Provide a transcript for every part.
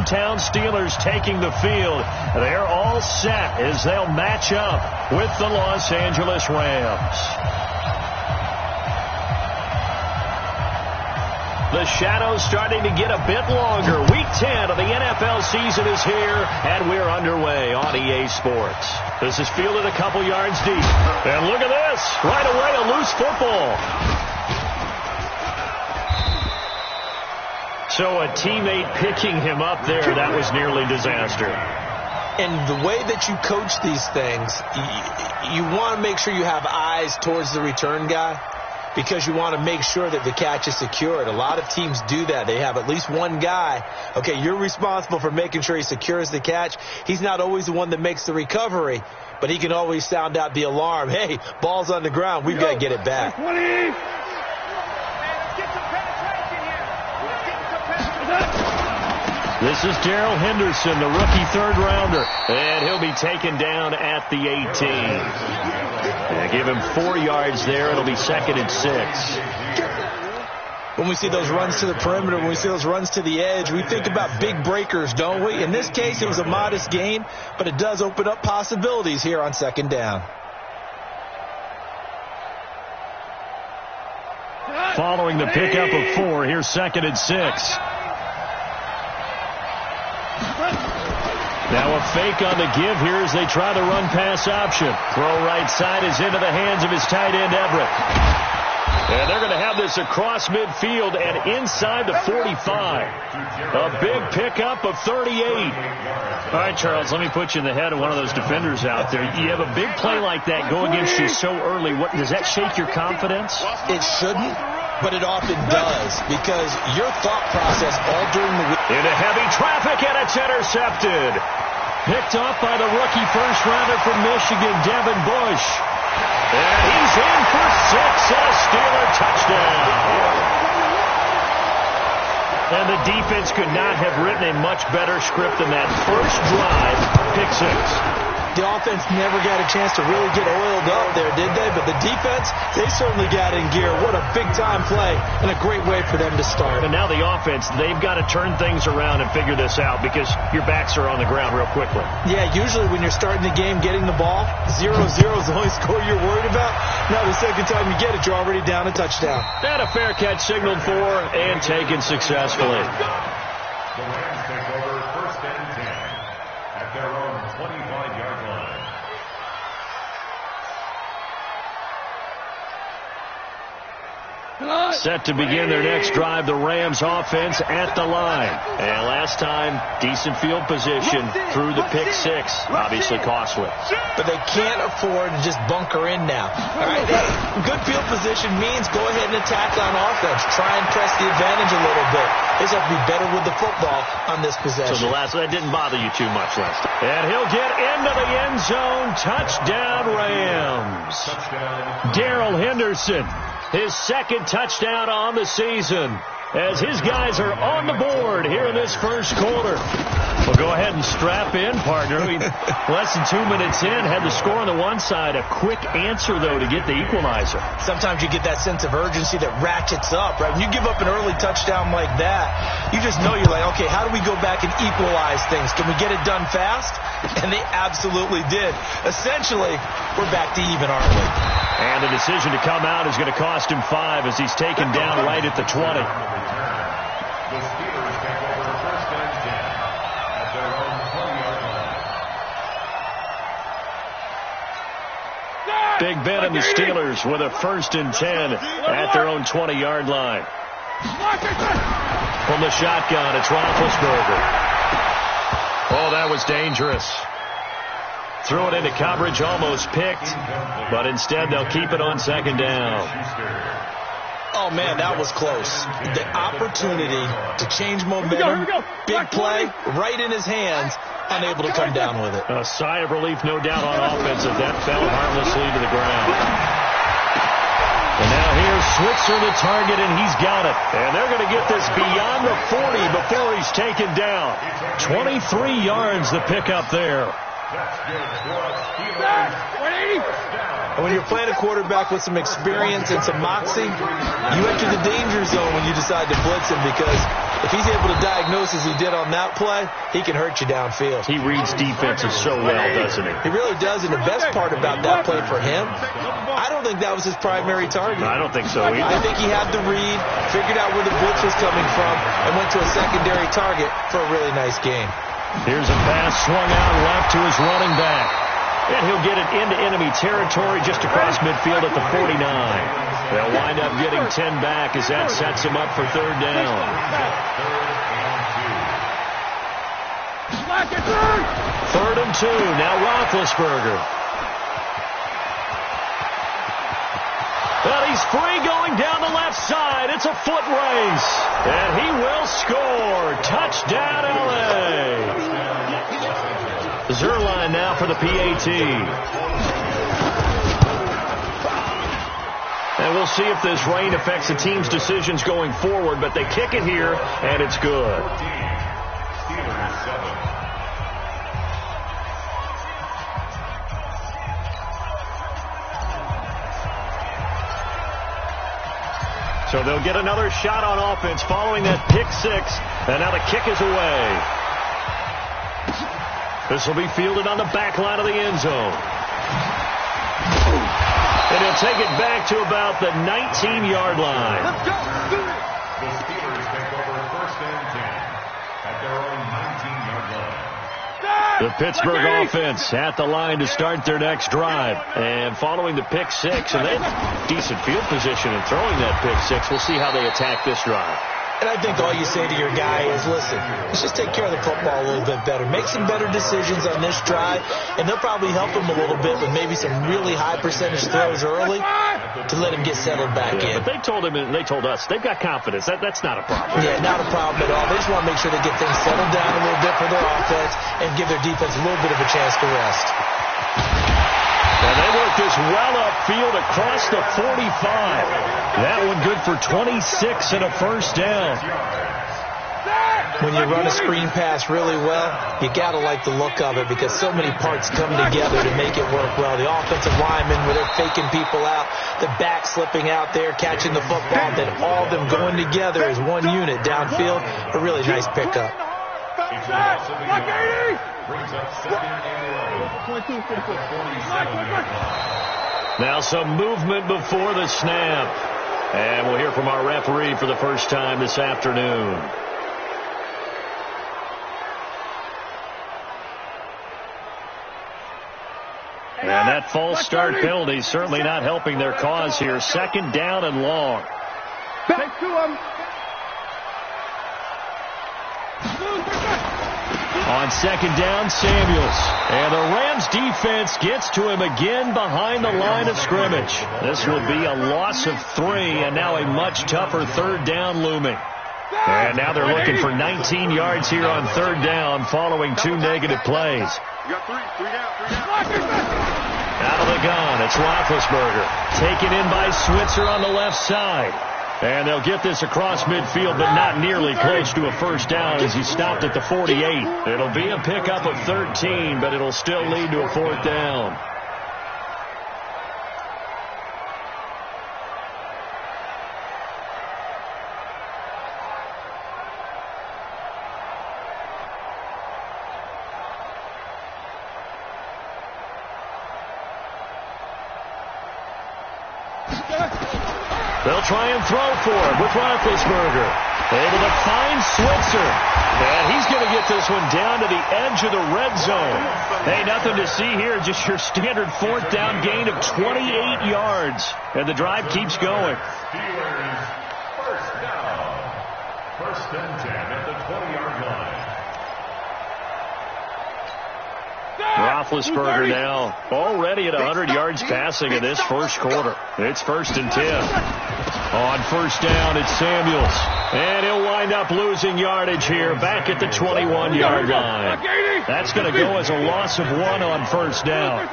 hometown Steelers taking the field. They're all set as they'll match up with the Los Angeles Rams. The shadow's starting to get a bit longer. Week 10 of the NFL season is here, and we're underway on EA Sports. This is fielded a couple yards deep. And look at this. Right away, a loose football. So a teammate picking him up there, that was nearly disaster. And the way that you coach these things, you want to make sure you have eyes towards the return guy, because you want to make sure that the catch is secured. A lot of teams do that. They have at least one guy. Okay, you're responsible for making sure he secures the catch. He's not always the one that makes the recovery, but he can always sound out the alarm. Hey, ball's on the ground. We've got to get it back. This is Darrell Henderson, the rookie third-rounder, and he'll be taken down at the 18. And give him 4 yards there. It'll be 2nd and 6. When we see those runs to the perimeter, when we see those runs to the edge, we think about big breakers, don't we? In this case, it was a modest gain, but it does open up possibilities here on 2nd down. Following the pickup of 4, here's 2nd and 6. Now a fake on the give here as they try the run-pass option. Throw right side is into the hands of his tight end, Everett. And they're going to have this across midfield and inside the 45. A big pickup of 38. All right, Charles, let me put you in the head of one of those defenders out there. You have a big play like that go against you so early. Does that shake your confidence? It shouldn't, but it often does, because your thought process all during the week. Into heavy traffic, and it's intercepted. Picked off by the rookie first-rounder from Michigan, Devin Bush. And he's in for 6, a Steeler touchdown. And the defense could not have written a much better script than that. First drive, pick 6. The offense never got a chance to really get oiled up there, did they? But the defense, they certainly got in gear. What a big-time play and a great way for them to start. And now the offense, they've got to turn things around and figure this out because your backs are on the ground real quickly. Yeah, usually when you're starting the game, getting the ball, 0-0 is the only score you're worried about. Now the second time you get it, you're already down a touchdown. And a fair catch signaled for and taken successfully. The Rams take over 1st and 10 at their own 25-yard line. Set to begin their next drive, the Rams offense at the line. And last time, decent field position through the pick 6. Obviously costly. But they can't afford to just bunker in now. All right, good field position means go ahead and attack on offense. Try and press the advantage a little bit. They just have to be better with the football on this possession. So that didn't bother you too much last time. And he'll get into the end zone. Touchdown, Rams. Darrell Henderson. His 2nd touchdown on the season as his guys are on the board here in this first quarter. Well, go ahead and strap in, partner. Less than 2 minutes in, had the score on the one side. A quick answer, though, to get the equalizer. Sometimes you get that sense of urgency that ratchets up, right? When you give up an early touchdown like that, you just know you're like, okay, how do we go back and equalize things? Can we get it done fast? And they absolutely did. Essentially, we're back to even, aren't we? And the decision to come out is going to cost him 5 as he's taken down right at the 20. The Steelers take over 1st and 10 at their own 20-yard line. Big Ben and the Steelers with a 1st and 10 at their own 20-yard line. From the shotgun, it's Roethlisberger. Oh, that was dangerous. Threw it into coverage, almost picked, but instead they'll keep it on 2nd down. Oh, man, that was close. The opportunity to change momentum, big play, right in his hands, unable to come down with it. A sigh of relief, no doubt, on offense as that fell harmlessly to the ground. And now here's Switzer, the target, and he's got it. And they're going to get this beyond the 40 before he's taken down. 23 yards the pickup there. That's good for a Steelers. And when you're playing a quarterback with some experience and some moxie, you enter the danger zone when you decide to blitz him, because if he's able to diagnose as he did on that play, he can hurt you downfield. He reads defenses so well, doesn't he? He really does, and the best part about that play for him, I don't think that was his primary target. I don't think so either. I think he had the read, figured out where the blitz was coming from, and went to a secondary target for a really nice game. Here's a pass swung out left to his running back. And he'll get it into enemy territory just across midfield at the 49. They'll wind up getting 10 back as that sets him up for third down. Third and 2. Now Roethlisberger. Well, he's free going down the left side. It's a foot race. And he will score. Touchdown, L.A. Zerline now for the PAT. And we'll see if this rain affects the team's decisions going forward, but they kick it here, and it's good. So they'll get another shot on offense following that pick six, and now the kick is away. This will be fielded on the back line of the end zone. And he'll take it back to about the 19-yard line. The Steelers take over first and 10 at their own 19-yard line. The Pittsburgh offense at the line to start their next drive. And following the pick six, and they have decent field position in throwing that pick six. We'll see how they attack this drive. And I think all you say to your guy is, listen, let's just take care of the football a little bit better. Make some better decisions on this drive, and they'll probably help him a little bit with maybe some really high percentage throws early to let him get settled back in. But they told him and they told us they've got confidence. That's not a problem. Yeah, not a problem at all. They just want to make sure they get things settled down a little bit for their offense and give their defense a little bit of a chance to rest. And they work this well upfield across the 45. That one good for 26 and a first down. When you run a screen pass really well, you got to like the look of it because so many parts come together to make it work well. The offensive linemen, where they're faking people out, the back slipping out there, catching the football, then all of them going together as one unit downfield. A really nice pickup. Brings up second and 11 at the 47-yard line. Now some movement before the snap. And we'll hear from our referee for the first time this afternoon. And that false start penalty certainly not helping their cause here. Second down and long. Back to him. On second down, Samuels. And the Rams defense gets to him again behind the line of scrimmage. This will be a loss of 3, and now a much tougher third down looming. And now they're looking for 19 yards here on third down following 2 negative plays. You got three down. Out of the gun, it's Roethlisberger. Taken in by Switzer on the left side. And they'll get this across midfield, but not nearly close to a first down as he stopped at the 48. It'll be a pickup of 13, but it'll still lead to a fourth down. They'll try and throw for him with Roethlisberger. Able to find Switzer. And he's going to get this one down to the edge of the red zone. Hey, nothing to see here. Just your standard fourth down gain of 28 yards. And the drive keeps going. Steelers first down. First and 10 at the 20-yard line. Roethlisberger now already at 100 yards passing in this first quarter. It's first and 10. On first down, it's Samuels. And he'll wind up losing yardage here back at the 21-yard line. That's going to go as a loss of 1 on first down.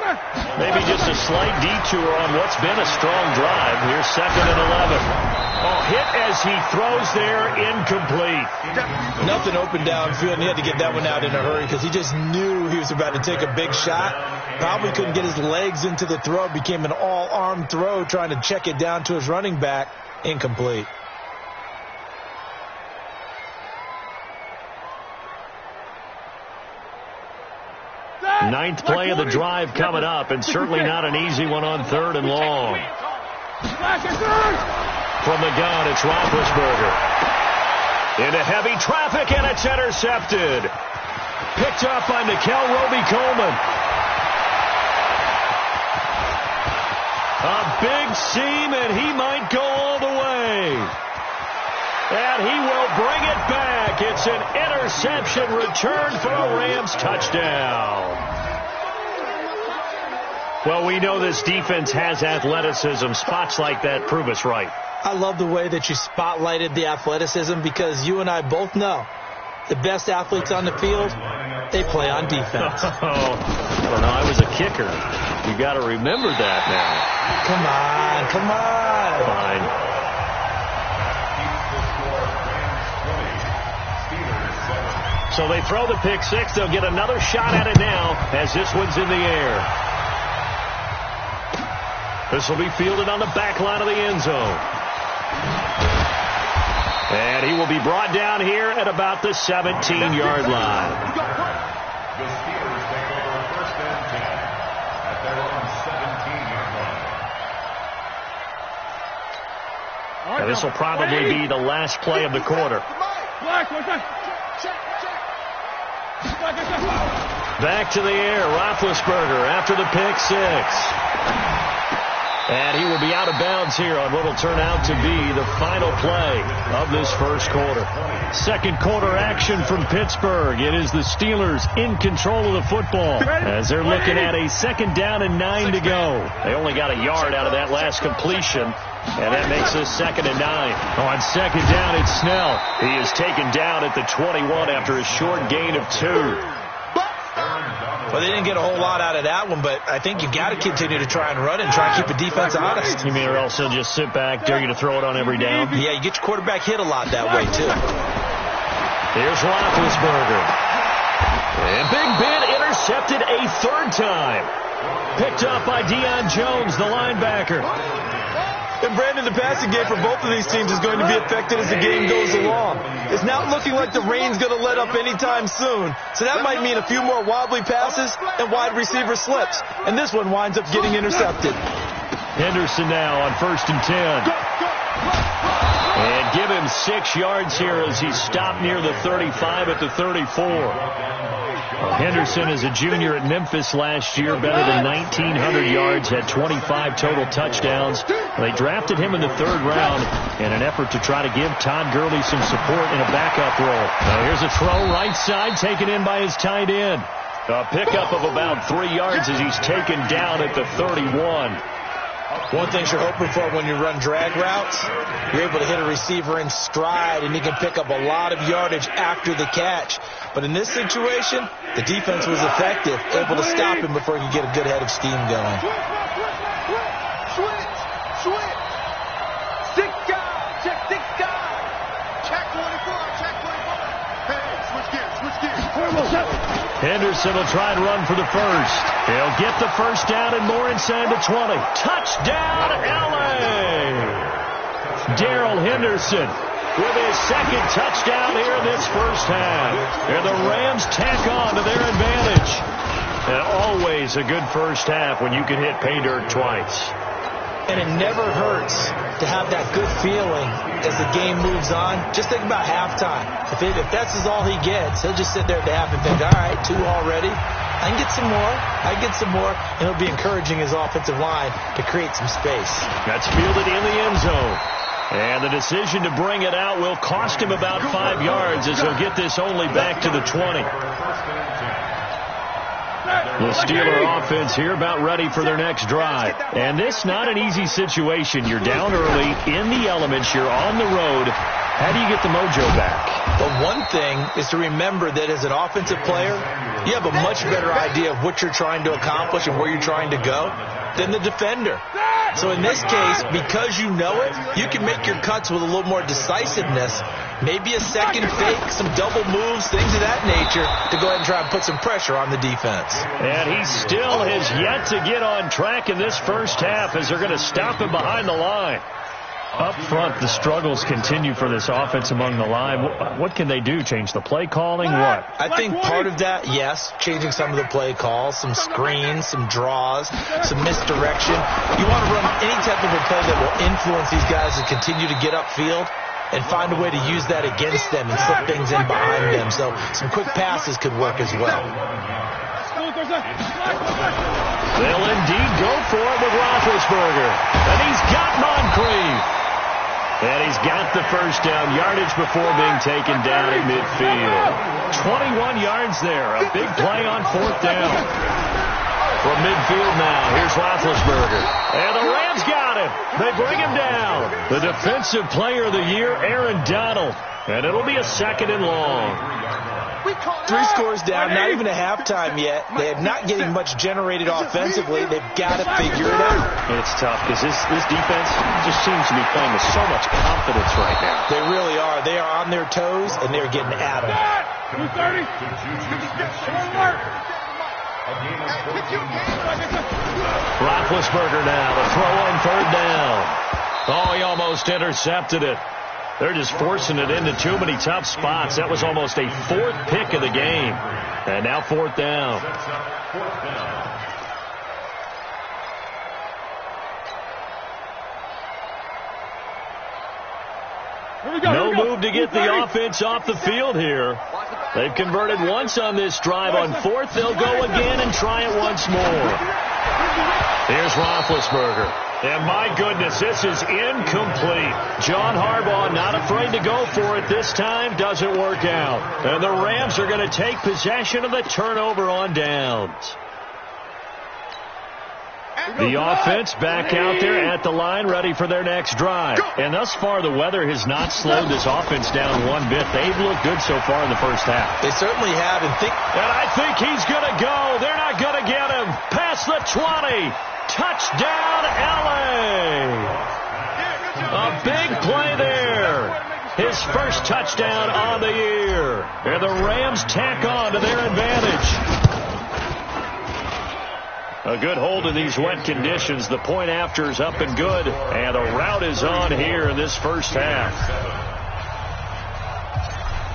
Maybe just a slight detour on what's been a strong drive. Here's second and 11. Hit as he throws there, incomplete. Nothing open downfield, and he had to get that one out in a hurry because he just knew he was about to take a big shot. Probably couldn't get his legs into the throw. Became an all-arm throw trying to check it down to his running back. Incomplete. Ninth play of the drive coming up, and certainly not an easy one on 3rd and long. From the gun, it's Roethlisberger. Into heavy traffic, and it's intercepted. Picked up by Nickel Roby-Coleman. A big seam, and he might go all the way. And he will bring it back. It's an interception return for a Rams touchdown. Well, we know this defense has athleticism. Spots like that prove us right. I love the way that you spotlighted the athleticism because you and I both know the best athletes on the field, they play on defense. I don't know. I was a kicker. You got to remember that now. Come on. Fine. So they throw the pick six. They'll get another shot at it now as this one's in the air. This will be fielded on the back line of the end zone. And he will be brought down here at about the 17-yard line. The Steelers take over 1st and 10 at their own 17-yard line. And this will probably be the last play of the quarter. Back to the air, Roethlisberger after the pick six. And he will be out of bounds here on what will turn out to be the final play of this first quarter. Second quarter action from Pittsburgh. It is the Steelers in control of the football as they're looking at a 2nd down and 9 to go. They only got a yard out of that last completion, and that makes this 2nd and 9. On 2nd down, it's Snell. He is taken down at the 21 after a short gain of 2. Well, they didn't get a whole lot out of that one, but I think you got to continue to try and run and try and keep the defense honest. You mean or else they'll just sit back, dare you to throw it on every down? Yeah, you get your quarterback hit a lot that way, too. Here's Roethlisberger. And Big Ben intercepted a 3rd time. Picked up by Deion Jones, the linebacker. And Brandon, the passing game for both of these teams is going to be affected as the game goes along. It's not looking like the rain's going to let up anytime soon. So that might mean a few more wobbly passes and wide receiver slips. And this one winds up getting intercepted. Henderson now on 1st and 10. And give him 6 yards here as he's stopped near the 35 at the 34. Henderson is a junior at Memphis last year, better than 1,900 yards, had 25 total touchdowns. They drafted him in the 3rd round in an effort to try to give Todd Gurley some support in a backup role. Now here's a throw right side taken in by his tight end. A pickup of about 3 yards as he's taken down at the 31. One thing you're hoping for when you run drag routes, you're able to hit a receiver in stride, and he can pick up a lot of yardage after the catch. But in this situation, the defense was effective, able to stop him before he could get a good head of steam going. Switch. 6 guys. Check 6 guys. Check 24. Hey, switch gears. Henderson will try and run for the first. He'll get the first down and more inside the 20. Touchdown, L.A. Darrell Henderson with his 2nd touchdown here in this first half. And the Rams tack on to their advantage. And always a good first half when you can hit pay dirt twice. And it never hurts to have that good feeling as the game moves on. Just think about halftime. If that's all he gets, he'll just sit there at the half and think, all right, 2 already. I can get some more. And he'll be encouraging his offensive line to create some space. That's fielded in the end zone. And the decision to bring it out will cost him about 5 yards as he'll get this only back to the 20. The Steeler offense here about ready for their next drive. And this not an easy situation. You're down early, in the elements, you're on the road. How do you get the mojo back? Well, one thing is to remember that as an offensive player, you have a much better idea of what you're trying to accomplish and where you're trying to go. than the defender. So in this case, because you know it, you can make your cuts with a little more decisiveness. Maybe a second fake, some double moves, things of that nature to go ahead and try and put some pressure on the defense. And he still has yet to get on track in this first half as they're going to stop him behind the line. Up front, the struggles continue for this offense among the line. What can they do? Change the play calling? What? I think part of that, yes, changing some of the play calls, some screens, some draws, some misdirection. You want to run any type of a play that will influence these guys to continue to get upfield and find a way to use that against them and slip things in behind them. So some quick passes could work as well. They'll indeed go for it with Roethlisberger. And he's got Moncrief. And he's got the first down yardage before being taken down at midfield. 21 yards there. A big play on fourth down. From midfield now, here's Roethlisberger. And the Rams got him. They bring him down. The defensive player of the year, Aaron Donald. And it'll be a 2nd and long. 3 scores down, not even a halftime yet. They are not getting much generated offensively. They've got to figure it out. It's tough because this defense just seems to be playing with so much confidence right now. They really are. They are on their toes, and they're getting at them. 230. Roethlisberger now, the throw on third down. Oh, he almost intercepted it. They're just forcing it into too many tough spots. That was almost a 4th pick of the game. And now 4th down. No move to get the offense off the field here. They've converted once on this drive. On 4th, they'll go again and try it once more. Here's Roethlisberger. And my goodness, this is incomplete. John Harbaugh not afraid to go for it this time. Doesn't work out. And the Rams are going to take possession of the turnover on downs. The offense back out there at the line, ready for their next drive. And thus far, the weather has not slowed this offense down one bit. They've looked good so far in the first half. They certainly have. And I think he's going to go. They're not going to get him. Past the 20. Touchdown, L.A. A big play there. His first touchdown on the year. And the Rams tack on to their advantage. A good hold in these wet conditions. The point after is up and good. And the route is on here in this first half.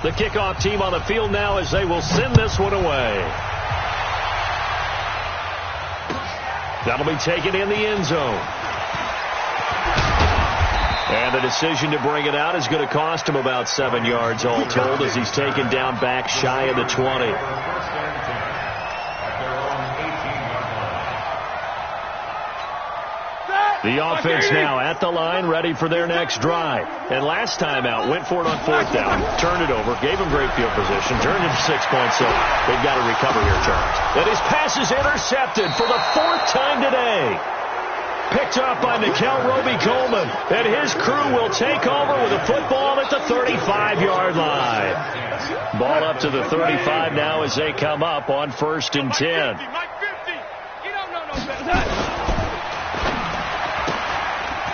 The kickoff team on the field now as they will send this one away. That'll be taken in the end zone. And the decision to bring it out is going to cost him about 7 yards all told as he's taken down back shy of the 20. The offense now at the line, ready for their next drive. And last time out, went for it on 4th down, turned it over, gave him great field position, turned it to 6 points, so they've got to recover here, Charles. And his pass is intercepted for the 4th time today. Picked up by Nickel Roby-Coleman, and his crew will take over with a football at the 35-yard line. Ball up to the 35 now as they come up on 1st and 10.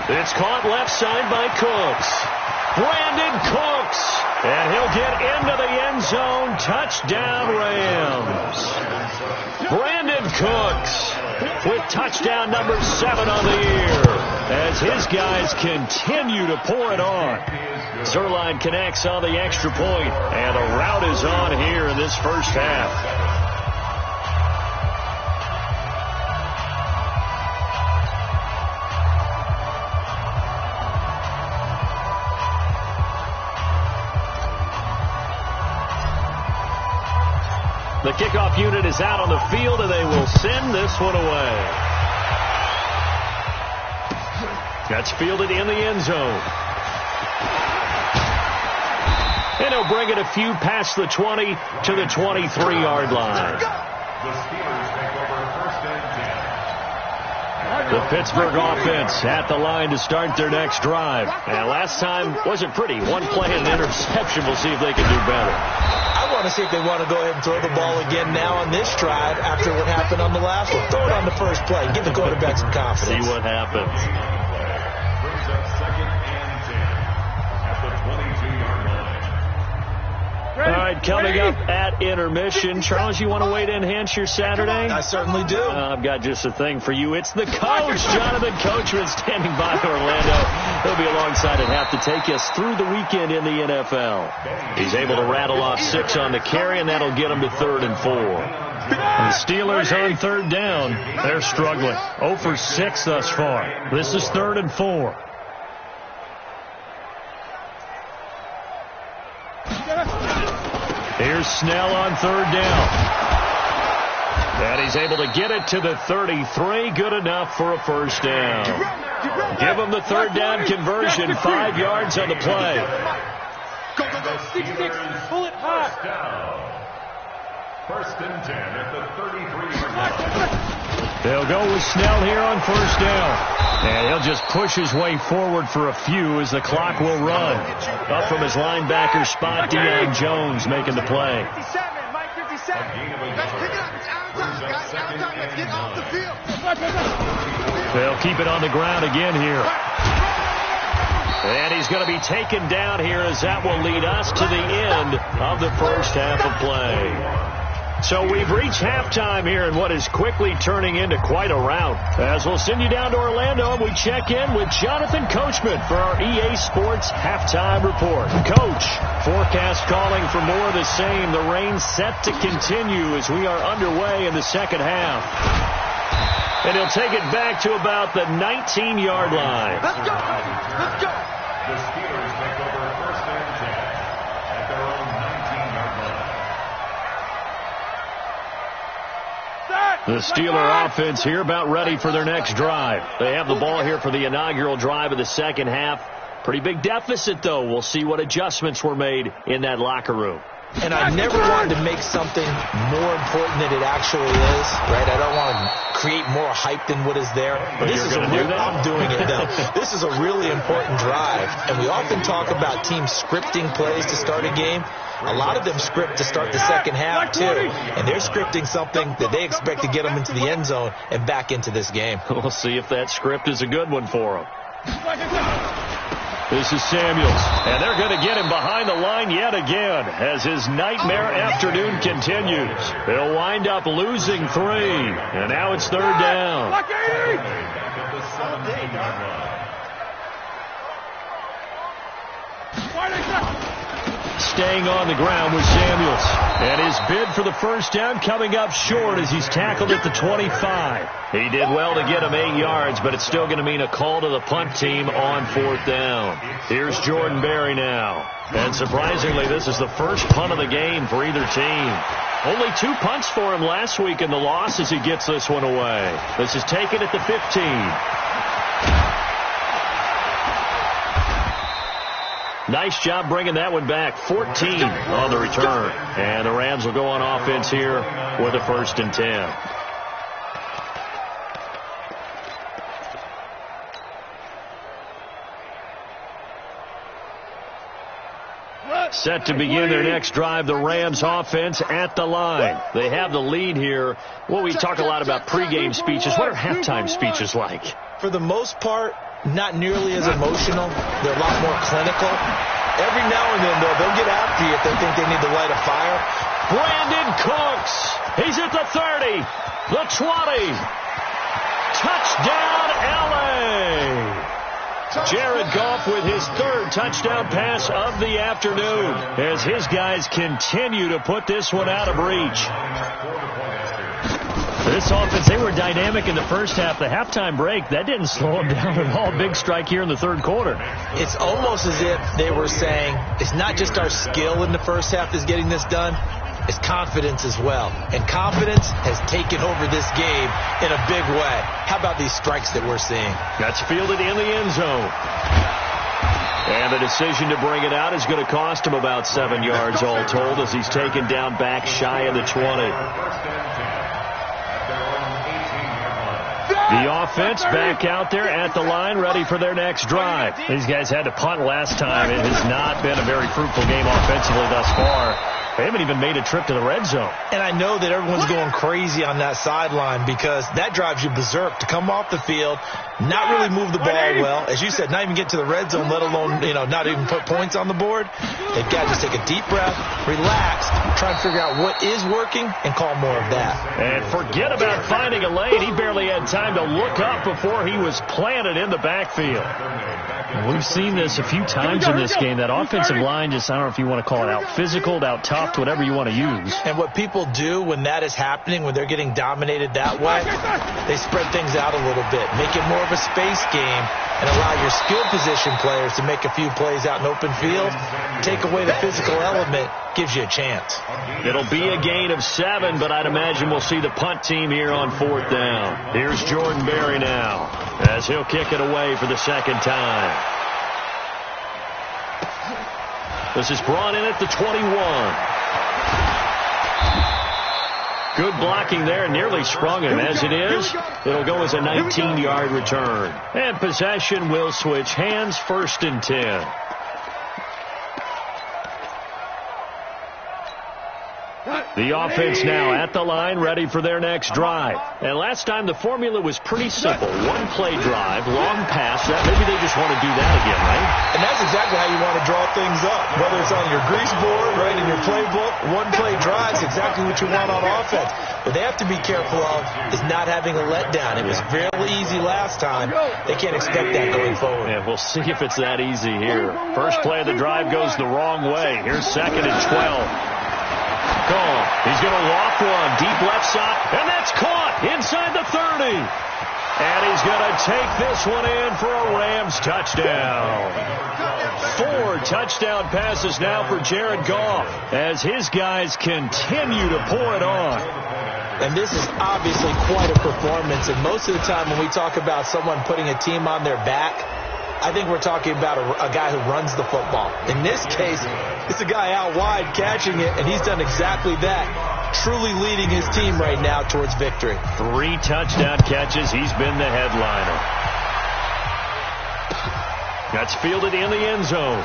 It's caught left side by Cooks. Brandon Cooks. And he'll get into the end zone. Touchdown, Rams. Brandon Cooks with touchdown number 7 on the year as his guys continue to pour it on. Zerline connects on the extra point, and the route is on here in this first half. The kickoff unit is out on the field, and they will send this one away. That's fielded in the end zone. And he'll bring it a few past the 20 to the 23-yard line. The Pittsburgh offense at the line to start their next drive. And last time wasn't pretty. One play and an interception. We'll see if they can do better. I want want to see if they want to go ahead and throw the ball again now on this drive after what happened on the last one. Throw it on the first play. Give the quarterback some confidence. See what happens. Brings up 2nd and 10 at the 22-yard line. All right, coming up at intermission. Charles, you want to wait to enhance your Saturday? I certainly do. I've got just a thing for you. It's the coach, Jonathan Coachman, standing by Orlando. He'll be alongside at half to take us through the weekend in the NFL. He's able to rattle off 6 on the carry, and that'll get him to 3rd and 4. The Steelers on 3rd down. They're struggling. 0 for 6 thus far. This is 3rd and 4. Here's Snell on 3rd down. And he's able to get it to the 33. Good enough for a first down. Give him the 3rd down conversion. 5 yards on the play. Go, go, go. 6-6. Pull it hard. 1st and 10 at the 33-yard line. They'll go with Snell here on 1st down. And he'll just push his way forward for a few as the clock will run. Up from his linebacker spot, Deion Jones making the play. 57, Mike 57. Let's pick it up. It's out of time, guys. Out of time. Let's get off the field. They'll keep it on the ground again here. And he's going to be taken down here as that will lead us to the end of the first half of play. So we've reached halftime here in what is quickly turning into quite a rout. As we'll send you down to Orlando, and we check in with Jonathan Coachman for our EA Sports Halftime Report. Coach, forecast calling for more of the same. The rain set to continue as we are underway in the second half. And he'll take it back to about the 19-yard line. Let's go. Let's go. The Steelers take over 1st and 10 at their own 19-yard line. The Steeler offense here about ready for their next drive. They have the ball here for the inaugural drive of the second half. Pretty big deficit, though. We'll see what adjustments were made in that locker room. And I never wanted to make something more important than it actually is, right? I don't want to create more hype than what is there. But this is a real, I'm doing it though. This is a really important drive. And we often talk about teams scripting plays to start a game. A lot of them script to start the second half, too. And they're scripting something that they expect to get them into the end zone and back into this game. We'll see if that script is a good one for them. This is Samuels, and they're going to get him behind the line yet again as his nightmare afternoon continues. They'll wind up losing 3, and now it's 3rd down. Staying on the ground with Samuels. And his bid for the first down coming up short as he's tackled at the 25. He did well to get him 8 yards, but it's still going to mean a call to the punt team on 4th down. Here's Jordan Berry now. And surprisingly, this is the first punt of the game for either team. Only 2 punts for him last week in the loss as he gets this one away. This is taken at the 15. Nice job bringing that one back. 14 on the return. And the Rams will go on offense here with a 1st and 10. Set to begin their next drive, the Rams offense at the line. They have the lead here. Well, we talk a lot about pregame speeches. What are halftime speeches like? For the most part, not nearly as emotional. They're a lot more clinical. Every now and then, though, they'll get after you if they think they need to light a fire. Brandon Cooks. He's at the 30, the 20. Touchdown, L.A. Jared Goff with his 3rd touchdown pass of the afternoon as his guys continue to put this one out of reach. This offense, they were dynamic in the first half. The halftime break, that didn't slow them down at all. Big strike here in the 3rd quarter. It's almost as if they were saying, it's not just our skill in the first half that's getting this done, it's confidence as well. And confidence has taken over this game in a big way. How about these strikes that we're seeing? That's fielded in the end zone. And the decision to bring it out is going to cost him about 7 yards all told as he's taken down back shy of the 20. The offense back out there at the line, ready for their next drive. These guys had to punt last time. It has not been a very fruitful game offensively thus far. They haven't even made a trip to the red zone. And I know that everyone's going crazy on that sideline because that drives you berserk to come off the field, not really move the ball well. As you said, not even get to the red zone, let alone, not even put points on the board. They've got to just take a deep breath, relax, try and figure out what is working, and call more of that. And forget about finding a lane. He barely had time to look up before he was planted in the backfield. We've seen this a few times in this game. That offensive line just, I don't know if you want to call it out physical, out tough, whatever you want to use. And what people do when that is happening, when they're getting dominated that way, they spread things out a little bit, make it more of a space game, and allow your skill position players to make a few plays out in open field. Take away the physical element, gives you a chance. It'll be a gain of 7, but I'd imagine we'll see the punt team here on 4th down. Here's Jordan Berry now, as he'll kick it away for the second time. This is brought in at the 21. Good blocking there, nearly sprung him. As it is, it'll go as a 19-yard return. And possession will switch hands, 1st and 10. The offense now at the line, ready for their next drive. And last time the formula was pretty simple. One-play drive, long pass. Maybe they just want to do that again, right? And that's exactly how you want to draw things up. Whether it's on your grease board, right, in your playbook, one-play drive is exactly what you want on offense. What they have to be careful of is not having a letdown. It was fairly easy last time. They can't expect that going forward. Yeah, we'll see if it's that easy here. First play of the drive goes the wrong way. Here's 2nd and 12. Call. He's going to loft one deep left side, and that's caught inside the 30. And he's going to take this one in for a Rams touchdown. 4 touchdown passes now for Jared Goff as his guys continue to pour it on. And this is obviously quite a performance. And most of the time when we talk about someone putting a team on their back, I think we're talking about a guy who runs the football. In this case, it's a guy out wide catching it, and he's done exactly that, truly leading his team right now towards victory. 3 touchdown catches. He's been the headliner. That's fielded in the end zone.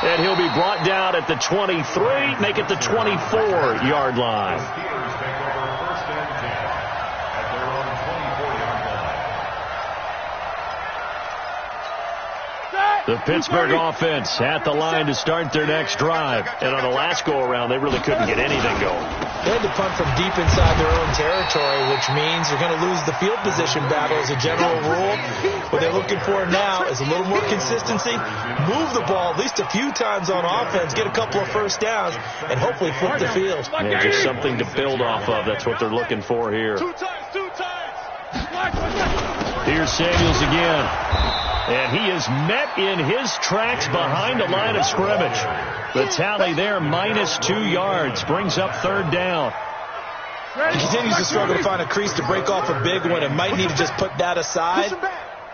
And he'll be brought down at the 23, make it the 24-yard line. The Pittsburgh offense at the line to start their next drive. And on the last go-around, they really couldn't get anything going. They had to punt from deep inside their own territory, which means they're going to lose the field position battle as a general rule. What they're looking for now is a little more consistency, move the ball at least a few times on offense, get a couple of first downs, and hopefully flip the field. Yeah, just something to build off of. That's what they're looking for here. 2 times. Here's Samuels again. And he is met in his tracks behind the line of scrimmage. The tally there, -2 yards, brings up 3rd down. He continues to struggle to find a crease to break off a big one and might need to just put that aside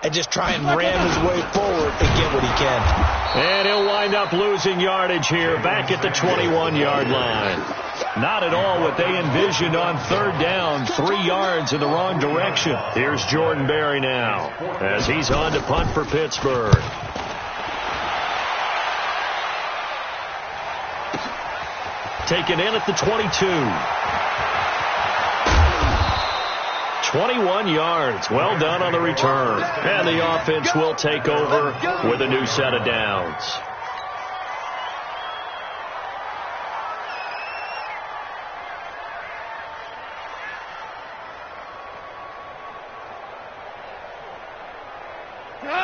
and just try and ram his way forward and get what he can. And he'll wind up losing yardage here back at the 21-yard line. Not at all what they envisioned on 3rd down. 3 yards in the wrong direction. Here's Jordan Berry now as he's on to punt for Pittsburgh. Taken in at the 22. 21 yards. Well done on the return. And the offense will take over with a new set of downs.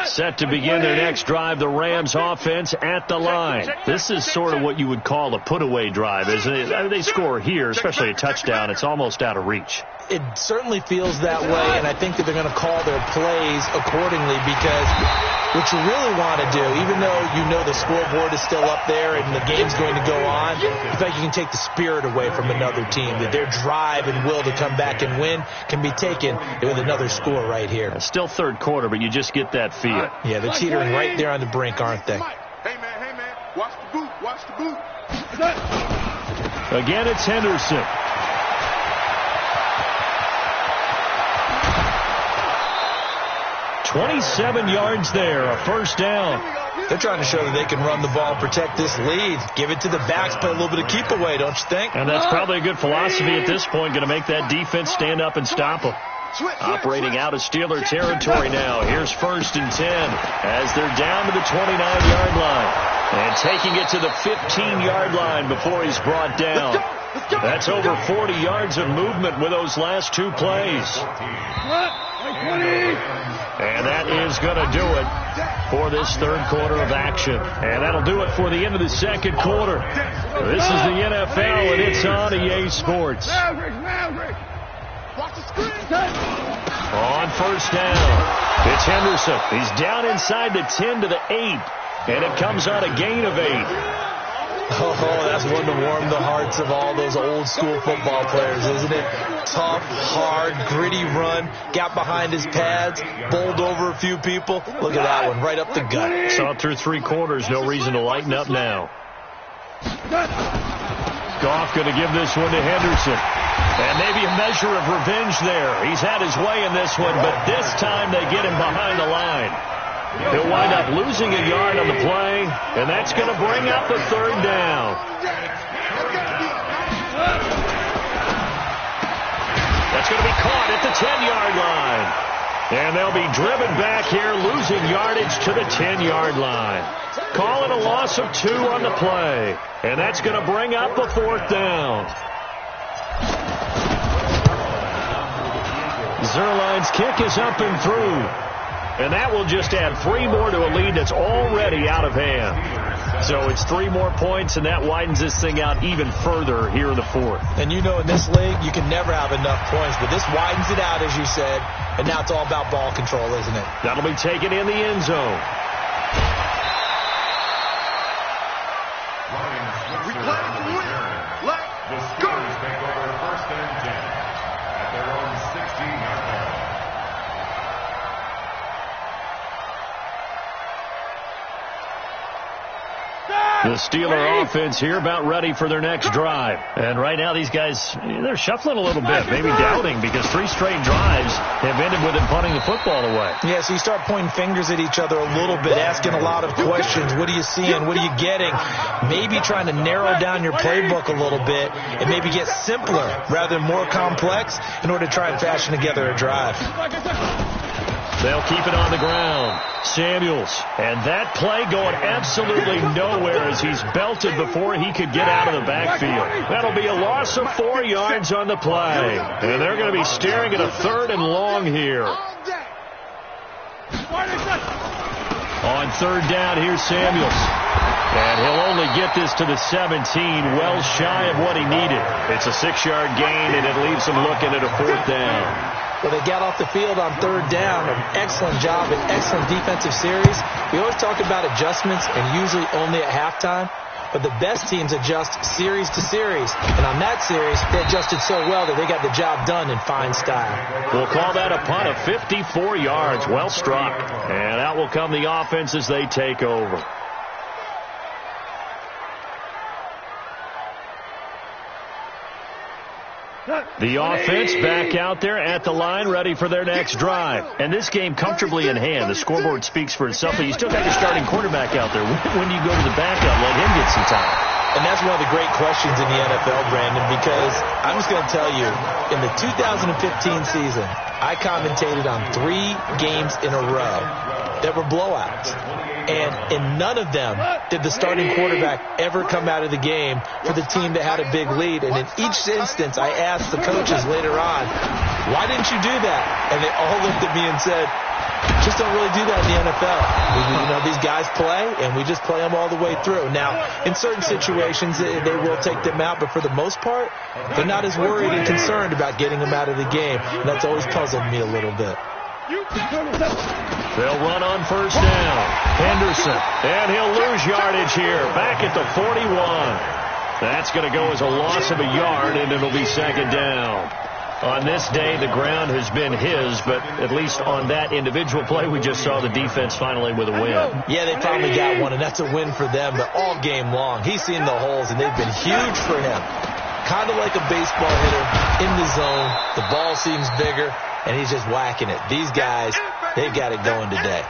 Set to begin their next drive, the Rams offense at the line. This is sort of what you would call a put-away drive, isn't it? I mean, they score here, especially a touchdown. It's almost out of reach. It certainly feels that way, and I think that they're going to call their plays accordingly because what you really want to do, even though you know the scoreboard is still up there and the game's going to go on, in fact, you can take the spirit away from another team, that their drive and will to come back and win can be taken with another score right here. Still 3rd quarter, but you just get that feel. Yeah, they're teetering right there on the brink, aren't they? Hey, man, watch the boot, watch the boot. Again, it's Henderson. $27 yards there, a 1st down. They're trying to show that they can run the ball, protect this lead, give it to the backs, play a little bit of keep away, don't you think? And that's probably a good philosophy at this point, going to make that defense stand up and stop them. Operating out of Steeler territory now. Here's 1st and 10 as they're down to the 29-yard line. And taking it to the 15-yard line before he's brought down. That's over 40 yards of movement with those last 2 plays. And that is going to do it for this 3rd quarter of action. And that'll do it for the end of the 2nd quarter. This is the NFL, and it's on EA Sports. On 1st down, it's Henderson. He's down inside the 10 to the 8, and it comes on a gain of 8. Oh, that's one to warm the hearts of all those old-school football players, isn't it? Tough, hard, gritty run, got behind his pads, bowled over a few people. Look at that one, right up the gut. Saw it through 3 quarters, no reason to lighten up now. Goff going to give this one to Henderson. And maybe a measure of revenge there. He's had his way in this one, but this time they get him behind the line. He'll wind up losing a yard on the play, and that's going to bring up a 3rd down. That's going to be caught at the 10-yard line. And they'll be driven back here, losing yardage to the 10-yard line. Call it a loss of 2 on the play. And that's going to bring up a 4th down. Zerline's kick is up and through. And that will just add 3 more to a lead that's already out of hand. So it's 3 more points, and that widens this thing out even further here in the 4th. And you know in this league, you can never have enough points, but this widens it out, as you said, and now it's all about ball control, isn't it? That'll be taken in the end zone. We play to win. Let's go. The Steelers take over 1st and 10 at their own 16-yard line. The Steeler offense here about ready for their next drive. And right now these guys, they're shuffling a little bit, maybe doubting, because 3 straight drives have ended with them punting the football away. Yeah, so you start pointing fingers at each other a little bit, asking a lot of questions. What are you seeing? What are you getting? Maybe trying to narrow down your playbook a little bit and maybe get simpler rather than more complex in order to try and fashion together a drive. They'll keep it on the ground. Samuels. And that play going absolutely nowhere as he's belted before he could get out of the backfield. That'll be a loss of 4 yards on the play. And they're going to be staring at a 3rd and long here. On 3rd down, here's Samuels. And he'll only get this to the 17, well shy of what he needed. It's a 6-yard gain, and it leaves him looking at a 4th down. Well, they got off the field on 3rd down. An excellent job, an excellent defensive series. We always talk about adjustments, and usually only at halftime. But the best teams adjust series to series. And on that series, they adjusted so well that they got the job done in fine style. We'll call that a punt of 54 yards. Well struck. And out will come the offense as they take over. The offense back out there at the line, ready for their next drive. And this game comfortably in hand. The scoreboard speaks for itself, but you still got your starting quarterback out there. When do you go to the backup, let him get some time? And that's one of the great questions in the NFL, Brandon, because I'm just going to tell you, in the 2015 season, I commentated on 3 games in a row that were blowouts. And in none of them did the starting quarterback ever come out of the game for the team that had a big lead. And in each instance, I asked the coaches later on, why didn't you do that? And they all looked at me and said, just don't really do that in the NFL. You know, these guys play, and we just play them all the way through. Now, in certain situations, they will take them out, but for the most part, they're not as worried and concerned about getting them out of the game. And that's always puzzled me a little bit. They'll run on 1st down. Henderson. And he'll lose yardage here. Back at the 41. That's going to go as a loss of a yard, and it'll be 2nd down. On this day, the ground has been his, but at least on that individual play, we just saw the defense finally with a win. Yeah, they finally got one, and that's a win for them, but all game long, he's seen the holes, and they've been huge for him. Kind of like a baseball hitter in the zone. The ball seems bigger, and he's just whacking it. These guys, they've got it going today.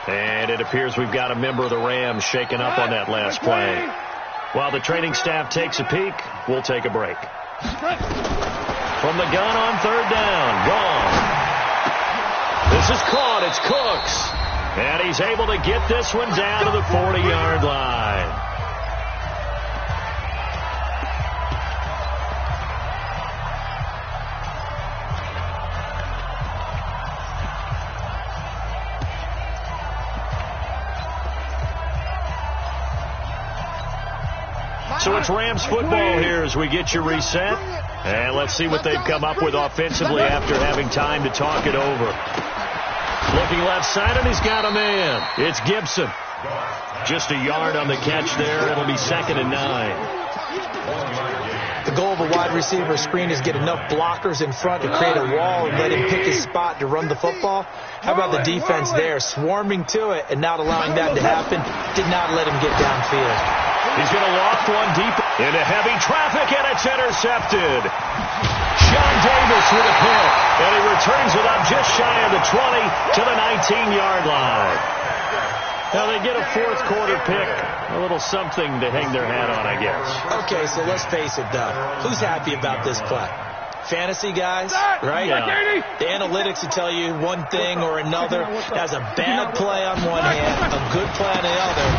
And it appears we've got a member of the Rams shaken up on that last play. While the training staff takes a peek, we'll take a break. From the gun on third down, gone. This is caught. It's Cooks. And he's able to get this one down to the 40-yard line. So it's Rams football here as we get you reset. And let's see what they've come up with offensively after having time to talk it over. Looking left side, and he's got a man. It's Gibson. Just a yard on the catch there. It'll be 2nd and 9. The goal of a wide receiver screen is get enough blockers in front to create a wall and let him pick his spot to run the football. How about the defense there, swarming to it and not allowing that to happen? Did not let him get downfield. He's going to loft one deep into heavy traffic, and it's intercepted. John Davis with a pick, and he returns it up just shy of the 20 to the 19-yard line. Now they get a fourth quarter pick, a little something to hang their hat on, I guess. Okay, so let's face it, though. Who's happy about this play? Fantasy guys, right? Yeah. The analytics will tell you one thing or another. That's a bad play on one hand, a good play on the other,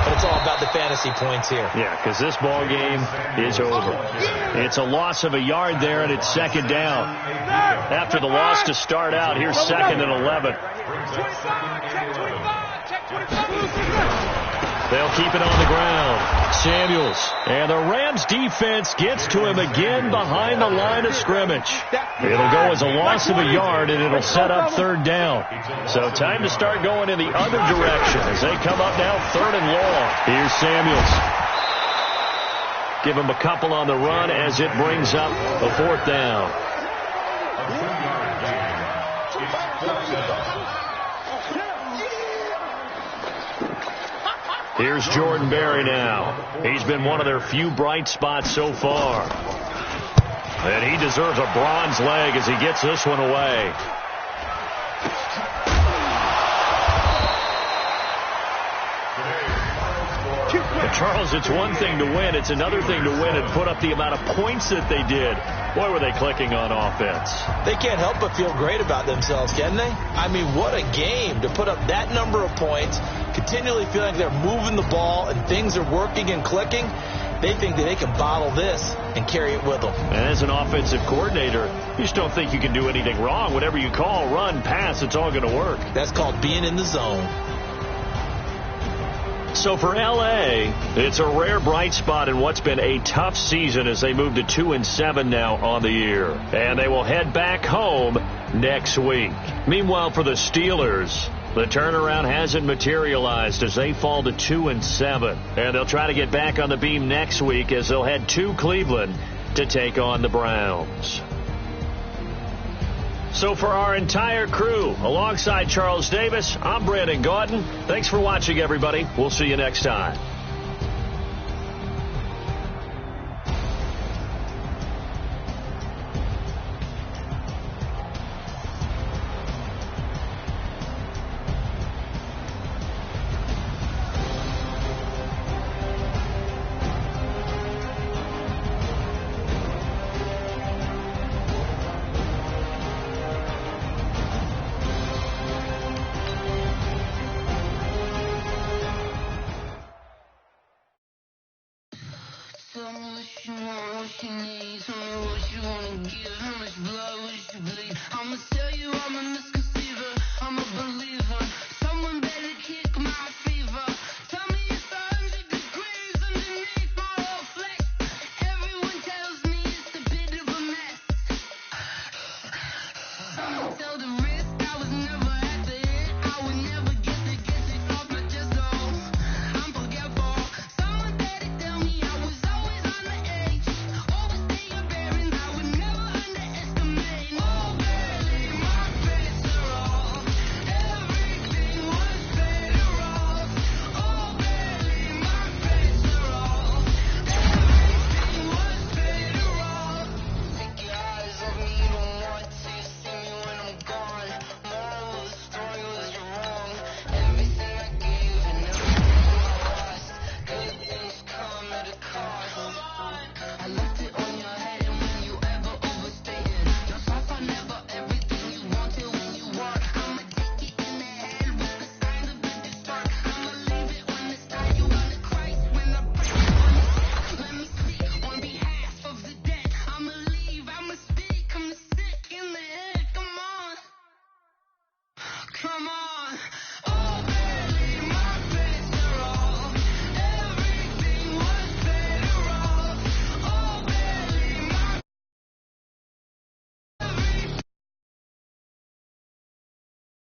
but it's all about the fantasy points here. Yeah, because this ball game is over. It's a loss of a yard there, and it's 2nd down. After the loss to start out, here's 2nd and 11. They'll keep it on the ground. Samuels. And the Rams defense gets to him again behind the line of scrimmage. It'll go as a loss of a yard, and it'll set up 3rd down. So time to start going in the other direction as they come up now 3rd and long. Here's Samuels. Give him a couple on the run as it brings up a 4th down. Here's Jordan Berry now. He's been one of their few bright spots so far. And he deserves a bronze leg as he gets this one away. And Charles, it's one thing to win. It's another thing to win and put up the amount of points that they did. Boy, were they clicking on offense. They can't help but feel great about themselves, can they? I mean, what a game to put up that number of points, continually feeling they're moving the ball and things are working and clicking. They think that they can bottle this and carry it with them. And as an offensive coordinator, you just don't think you can do anything wrong. Whatever you call, run, pass, it's all going to work. That's called being in the zone. So for L.A., it's a rare bright spot in what's been a tough season as they move to 2-7 now on the year. And they will head back home next week. Meanwhile, for the Steelers, the turnaround hasn't materialized as they fall to 2-7. And they'll try to get back on the beam next week as they'll head to Cleveland to take on the Browns. So for our entire crew, alongside Charles Davis, I'm Brandon Gaudin. Thanks for watching, everybody. We'll see you next time. I'ma tell you I'm a misconceiver, I'm a believer.